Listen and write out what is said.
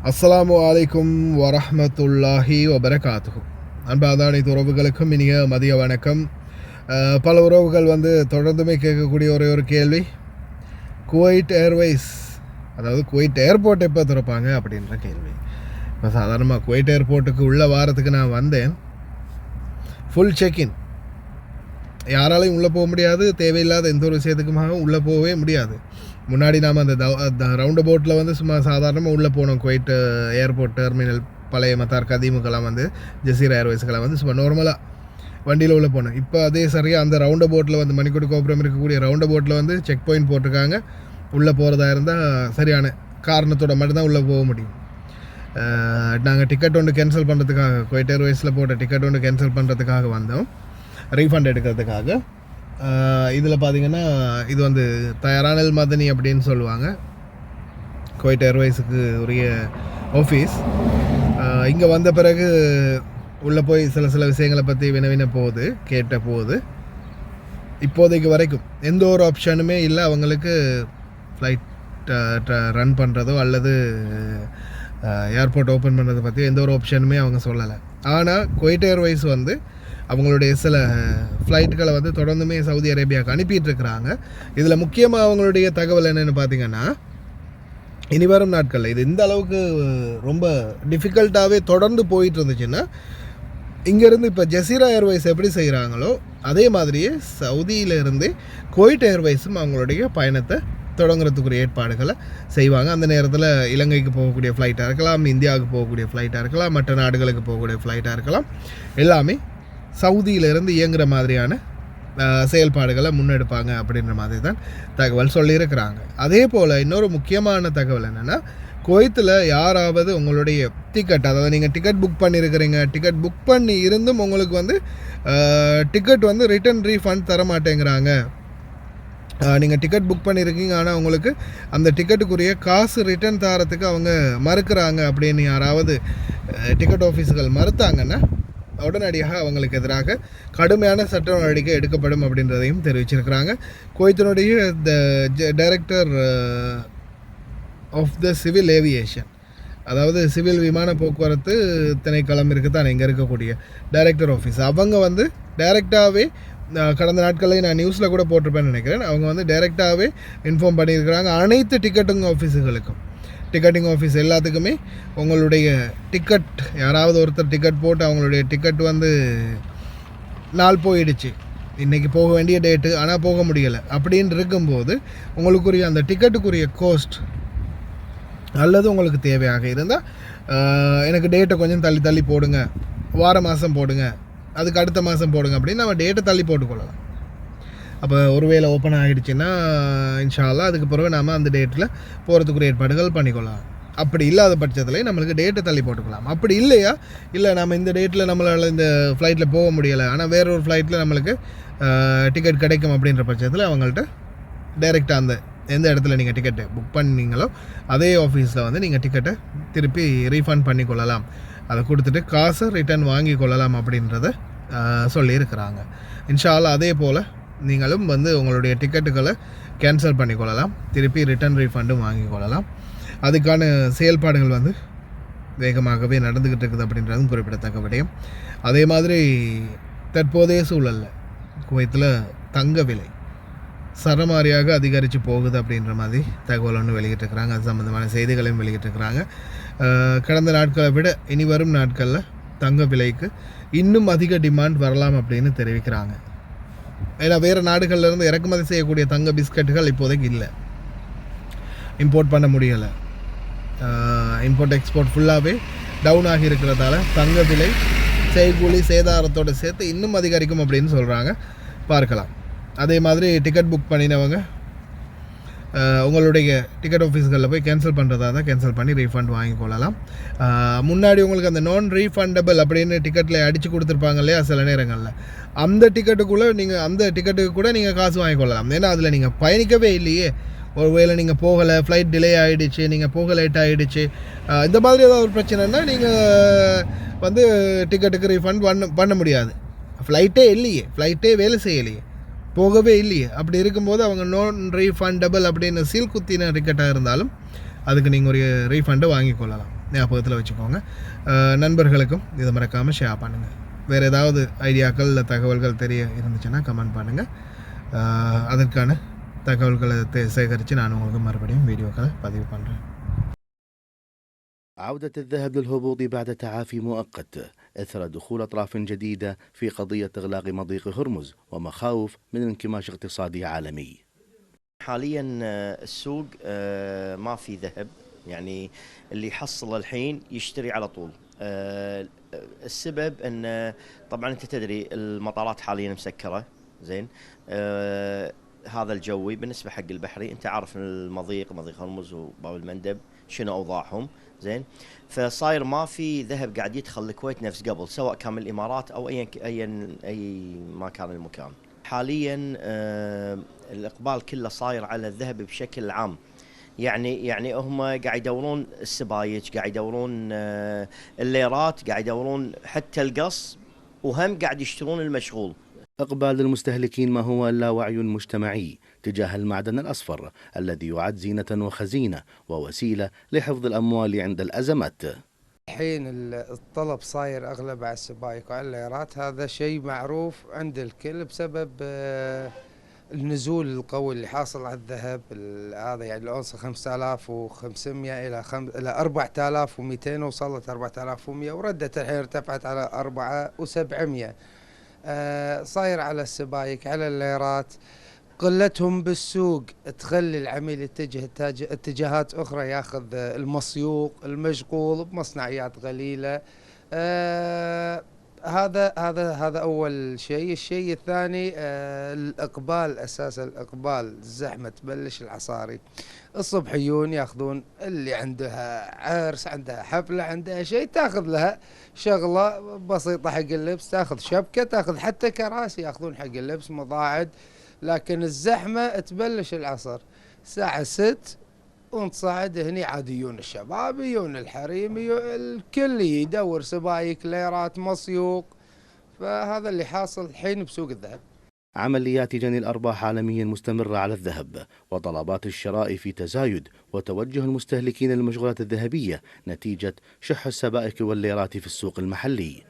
அஸ்ஸலாமு அலைக்கும் வரஹ்மத்துல்லாஹி வபரகாத்துஹு. அன்பான அனைத்து உறவுகளுக்கும் இனிய மதிய வணக்கம். பல உறவுகள் தொடர்ந்துமே கேட்கக்கூடிய ஒரே ஒரு கேள்வி, குவைட் ஏர்வேஸ் அதாவது குவைட் ஏர்போர்ட் எப்போ திறப்பாங்க அப்படின்ற கேள்வி. இப்போ சாதாரணமாக குவைட் ஏர்போர்ட்டுக்கு உள்ள வாரத்துக்கு நான் வந்தேன். ஃபுல் செக்இன், யாராலையும் உள்ளே போக முடியாது. தேவையில்லாத எந்த ஒரு விஷயத்துக்குமாக உள்ளே போகவே முடியாது. முன்னாடி நாம் அந்த ரவுண்ட் போட்டில் சும்மா சாதாரணமாக உள்ளே போனோம். குவைட் ஏர்போர்ட் டெர்மினல் பழைய மத்தார் கதீமுக்கெல்லாம் ஜசீரா ஏர்வேஸுக்கெல்லாம் சும்மா நார்மலாக வண்டியில் உள்ளே போனோம். இப்போ அதே சரியாக அந்த ரவுண்ட் போட்டில் மணிக்கூட கோபுரம் இருக்கக்கூடிய ரவுண்ட் போட்டில் செக் பாயிண்ட் போட்டிருக்காங்க. உள்ளே போகிறதா இருந்தால் சரியான காரணத்தோட மட்டும்தான் உள்ளே போக முடியும். நாங்கள் டிக்கெட் ஒன்று கேன்சல் பண்ணுறதுக்காக, குவைட் ஏர்வேஸில் போட்ட டிக்கெட் ஒன்று கேன்சல் பண்ணுறதுக்காக வந்தோம், ரீஃபண்ட் எடுக்கிறதுக்காக. இதில் பார்த்திங்கன்னா இது தயாரானல் மதனி அப்படின்னு சொல்லுவாங்க, குவைட் ஏர்வேஸுக்கு உரிய ஆஃபீஸ். இங்கே வந்த பிறகு உள்ளே போய் சில விஷயங்களை பற்றி வினவின போகுது, கேட்ட போகுது. இப்போதைக்கு வரைக்கும் எந்த ஒரு ஆப்ஷனுமே இல்லை அவங்களுக்கு ஃப்ளைட் ரன் பண்ணுறதோ அல்லது ஏர்போர்ட் ஓப்பன் பண்ணுறதை பற்றி எந்த ஒரு ஆப்ஷனுமே அவங்க சொல்லலை. ஆனால் குவைட் ஏர்வேஸ் அவங்களுடைய சில ஃப்ளைட்டுகளை தொடர்ந்துமே சவுதி அரேபியாவுக்கு அனுப்பிட்டுருக்குறாங்க. இதில் முக்கியமாக அவங்களுடைய தகவல் என்னென்னு பார்த்தீங்கன்னா, இனி வரும் நாட்களில் இது இந்த அளவுக்கு ரொம்ப டிஃபிகல்ட்டாகவே தொடர்ந்து போயிட்டு இருந்துச்சுன்னா, இங்கேருந்து இப்போ ஜசீரா ஏர்வேஸ் எப்படி செய்கிறாங்களோ அதே மாதிரியே சவுதியிலேருந்து குவைட் ஏர்வேஸும் அவங்களுடைய பயணத்தை தொடங்குறதுக்குரிய ஏற்பாடுகளை செய்வாங்க. அந்த நேரத்தில் இலங்கைக்கு போகக்கூடிய ஃப்ளைட்டாக இருக்கலாம், இந்தியாவுக்கு போகக்கூடிய ஃப்ளைட்டாக இருக்கலாம், மற்ற நாடுகளுக்கு போகக்கூடிய ஃப்ளைட்டாக இருக்கலாம், எல்லாமே சவுதியிலிருந்து இயங்குகிற மாதிரியான செயல்பாடுகளை முன்னெடுப்பாங்க அப்படின்ற மாதிரி தான் தகவல் சொல்லியிருக்கிறாங்க. அதே போல் இன்னொரு முக்கியமான தகவல் என்னென்னா, குவைத்தில் யாராவது உங்களுடைய டிக்கெட், அதாவது நீங்கள் டிக்கெட் புக் பண்ணியிருக்கிறீங்க, டிக்கெட் புக் பண்ணி இருந்தும் உங்களுக்கு டிக்கெட் ரிட்டன் ரீஃபண்ட் தர மாட்டேங்கிறாங்க. நீங்கள் டிக்கெட் புக் பண்ணியிருக்கீங்க, ஆனால் உங்களுக்கு அந்த டிக்கெட்டுக்குரிய காசு ரிட்டன் தரத்துக்கு அவங்க மறுக்கிறாங்க அப்படின்னு யாராவது டிக்கெட் ஆஃபீஸுகள் மறுத்தாங்கன்னா உடனடியாக அவங்களுக்கு எதிராக கடுமையான சட்ட நடவடிக்கை எடுக்கப்படும் அப்படின்றதையும் தெரிவிச்சிருக்கிறாங்க. குவைத்தினுடைய director of the civil aviation, அதாவது சிவில் விமான போக்குவரத்து திணைக்களம் இருக்குது தான் இங்கே இருக்கக்கூடிய டைரக்டர் ஆஃபீஸ், அவங்க டைரெக்டாகவே கடந்த நாட்களில் நான் நியூஸில் கூட போட்டிருப்பேன்னு நினைக்கிறேன். அவங்க டைரெக்டாகவே இன்ஃபார்ம் பண்ணியிருக்கிறாங்க அனைத்து டிக்கெட்டிங் ஆஃபீஸுகளுக்கும். டிக்கெட்டிங் ஆஃபீஸ் எல்லாத்துக்குமே உங்களுடைய டிக்கெட், யாராவது ஒருத்தர் டிக்கெட் போட்டு அவங்களுடைய டிக்கெட் நாள் போயிடுச்சு, இன்றைக்கி போக வேண்டிய டேட்டு ஆனால் போக முடியலை அப்படின்னு இருக்கும்போது உங்களுக்குரிய அந்த டிக்கெட்டுக்குரிய கோஸ்ட் அல்லது உங்களுக்கு தேவையாக இருந்தால் எனக்கு டேட்டை கொஞ்சம் தள்ளி போடுங்க, மாதம் போடுங்க, அதுக்கு அடுத்த மாதம் போடுங்க அப்படின்னு நம்ம டேட்டை தள்ளி போட்டுக்கொள்ளலாம். அப்போ ஒருவேளை ஓப்பன் ஆகிடுச்சுன்னா இன்ஷா அல்லாஹ் அதுக்கு பிறகு நாம் அந்த டேட்டில் போகிறதுக்குரிய ஏற்பாடுகள் பண்ணிக்கொள்ளலாம். அப்படி இல்லாத பட்சத்தில் நம்மளுக்கு டேட்டை தள்ளி போட்டுக்கலாம். அப்படி இல்லையா, இல்லை நம்ம இந்த டேட்டில் நம்மளால் இந்த ஃப்ளைட்டில் போக முடியலை, ஆனால் வேற ஒரு ஃப்ளைட்டில் நம்மளுக்கு டிக்கெட் கிடைக்கும் அப்படின்ற பட்சத்தில் அவங்கள்ட்ட டைரெக்டாக அந்த எந்த இடத்துல நீங்கள் டிக்கெட்டை புக் பண்ணீங்களோ அதே ஆஃபீஸில் நீங்கள் டிக்கெட்டை திருப்பி ரீஃபண்ட் பண்ணிக்கொள்ளலாம். அதை கொடுத்துட்டு காசை ரிட்டர்ன் வாங்கி கொள்ளலாம் அப்படின்றத சொல்லியிருக்கிறாங்க. இன்ஷா அல்லாஹ் அதே போல் நீங்களும் உங்களுடைய டிக்கெட்டுகளை கேன்சல் பண்ணிக்கொள்ளலாம், திருப்பி ரிட்டர்ன் ரீஃபண்டும் வாங்கி கொள்ளலாம். அதுக்கான செயல்பாடுகள் வேகமாகவே நடந்துக்கிட்டு இருக்குது அப்படின்றதும் குறிப்பிடத்தக்க விடயம். அதே மாதிரி தற்போதைய சூழலில் குவைத்தில் தங்க விலை சரமாரியாக அதிகரித்து போகுது அப்படின்ற மாதிரி தகவல் ஒன்று வெளியிட்டிருக்கிறாங்க. அது சம்மந்தமான செய்திகளையும் வெளியிட்டிருக்கிறாங்க. கடந்த நாட்களை விட இனி வரும் நாட்களில் தங்க விலைக்கு இன்னும் அதிக டிமாண்ட் வரலாம் அப்படின்னு தெரிவிக்கிறாங்க. ஏன்னா வேறு நாடுகள்லேருந்து இறக்குமதி செய்யக்கூடிய தங்க பிஸ்கட்டுகள் இப்போதைக்கு இல்லை, இம்போர்ட் பண்ண முடியலை. இம்போர்ட் எக்ஸ்போர்ட் ஃபுல்லாகவே டவுன் ஆகி இருக்கிறதால தங்க விலை செய்கூலி சேதாரத்தோடு சேர்த்து இன்னும் அதிகரிக்கும் அப்படின்னு சொல்கிறாங்க. பார்க்கலாம். அதே மாதிரி டிக்கெட் புக் பண்ணினவங்க உங்களுடைய டிக்கெட் ஆஃபீஸ்களில் போய் கேன்சல் பண்ணுறதா தான் கேன்சல் பண்ணி ரீஃபண்ட் வாங்கி கொள்ளலாம். முன்னாடி உங்களுக்கு அந்த நான் ரீஃபண்டபிள் அப்படின்னு டிக்கெட்டில் அடித்து கொடுத்துருப்பாங்க இல்லையா சில நேரங்களில், அந்த டிக்கெட்டுக்கு கூட நீங்கள் காசு வாங்கி கொள்ளலாம். ஏன்னா அதில் நீங்கள் பயணிக்கவே இல்லையே, ஒருவேளை நீங்கள் போகலை, ஃப்ளைட் டிலே ஆகிடுச்சு, நீங்கள் போக லேட் ஆகிடுச்சு, இந்த மாதிரி ஏதாவது ஒரு பிரச்சனைனா நீங்கள் டிக்கெட்டுக்கு ரீஃபண்ட் பண்ண முடியாது. ஃப்ளைட்டே இல்லையே, ஃப்ளைட்டே வேலை செய்யலையே, போகவே இல்லையே. அப்படி இருக்கும்போது அவங்க நான் ரீஃபண்டபிள் அப்படின்னு சீல் குத்தின டிக்கெட்டாக இருந்தாலும் அதுக்கு நீங்கள் ஒரு ரீஃபண்டை வாங்கி கொள்ளலாம். ஞாபகத்தில் வச்சுக்கோங்க. நண்பர்களுக்கும் இதை மறக்காமல் ஷேர் பண்ணுங்கள். வேறு ஏதாவது ஐடியாக்கள் இல்லை தகவல்கள் தெரிய இருந்துச்சுன்னா கமெண்ட் பண்ணுங்கள். அதற்கான தகவல்களை சேகரித்து நான் உங்களுக்கு மறுபடியும் வீடியோக்களை பதிவு பண்ணுறேன். عودة الذهب للهبوط بعد تعافي مؤقت إثر دخول أطراف جديدة في قضية إغلاق مضيق هرمز ومخاوف من انكماش اقتصادي عالمي. حاليا السوق ما في ذهب، يعني اللي يحصل الحين يشتري على طول. السبب ان طبعا انت تدري المطارات حاليا مسكرة، زين. هذا الجوي بالنسبة حق البحري، انت عارف مضيق هرمز وباب المندب شنو اوضاعهم، زين. فصاير ما في ذهب قاعد يدخل الكويت نفس قبل، سواء كان من الامارات او اي ما كان المكان. حاليا الاقبال كله صاير على الذهب بشكل عام، يعني هم قاعد يدورون السبايك، قاعد يدورون الليرات، قاعد يدورون حتى القص، وهم قاعد يشترون المشغول. إقبال المستهلكين ما هو إلا وعي مجتمعي تجاه المعدن الأصفر الذي يعد زينة وخزينة ووسيلة لحفظ الأموال عند الأزمات. الحين الطلب صاير أغلب على السبايك وعلى الليرات، هذا شيء معروف عند الكل بسبب النزول القوي اللي حاصل على الذهب. هذا يعني الأونصة 5500 إلى 4200، وصلت 4100 وردت الحين ارتفعت على 4700. صاير على السبايك على الليرات، قلتهم بالسوق تخلي العميل يتجه اتجاهات أخرى، ياخذ المصيوق المشغول بمصنعيات قليلة. هذا أول شيء. الشيء الثاني الإقبال، أساس الإقبال الزحمة تبلش العصاري الصبحيون ياخذون اللي عندها عرس، عندها حفلة، عندها شيء، تاخذ لها شغلة بسيطة حق اللبس، تاخذ شبكة، تاخذ حتى كراسي ياخذون حق اللبس، مضاعد. لكن الزحمة تبلش العصر الساعة 6 ونتصاعد هني، عاديون الشباب، يجون الحريم، الكل يدور سبايك، ليرات، مصيوق. فهذا اللي حاصل الحين بسوق الذهب. عمليات جني الأرباح عالميا مستمرة على الذهب، وطلبات الشراء في تزايد، وتوجه المستهلكين للمشغولات الذهبية نتيجة شح السبائك والليرات في السوق المحلي.